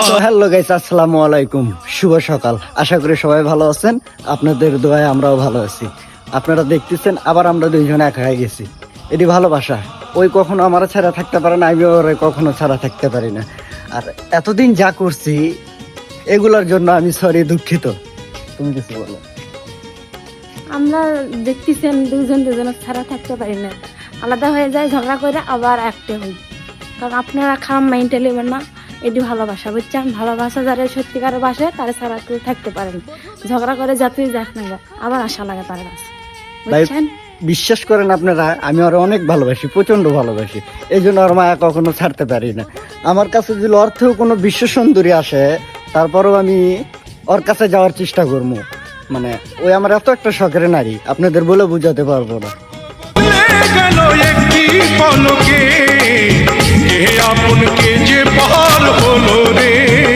তো hello guys, আসসালামু আলাইকুম, শুভ সকাল। আশা করি সবাই ভালো আছেন, আপনাদের দোয়ায় আমরাও ভালো আছি। আপনারা দেখতেছেন আবার আমরা দুইজনে একা হয়ে গেছি, এটি ভালোবাসা। ওই কখনো আমার ছাড়া থাকতে পারে না, আমি ওর কখনো ছাড়া থাকতে পারি না। আর এতদিন যা করছি এগুলোর জন্য আমি সরি, দুঃখিত। তুমি কিছু বলো। আমরা দেখতেছেন দুজনের ছাড়া থাকতে পারি না, আলাদা হয়ে যায়, ঝগড়া করে আবার একটা হই। কারণ আপনারা খারাপ মাইন্ডে নেবেন না, এটি ভালোবাসা, বুঝছেন? ভালোবাসা যারা সত্যিকার বাসে তারা ছাড়া কেউ থাকতে পারেন। ঝগড়া করে যতই যাক না যাক, আবার আশা লাগে তার কাছে, বুঝছেন? বিশ্বাস করেন আপনারা, আমি ওর অনেক ভালোবাসি, প্রচন্ড ভালোবাসি। এই জন্য ওর মায়া কখনো ছাড়তে পারি না। আমার কাছে যদি অর্থেও কোনো বিশ্ব সুন্দরী আসে, তারপরেও আমি ওর কাছে যাওয়ার চেষ্টা করবো। মানে ওই আমার এত একটা শখের নারী, আপনাদের বলে বুঝাতে পারবো না। গেল একটি পলকে, এ আপনকে যে পার হলো রে।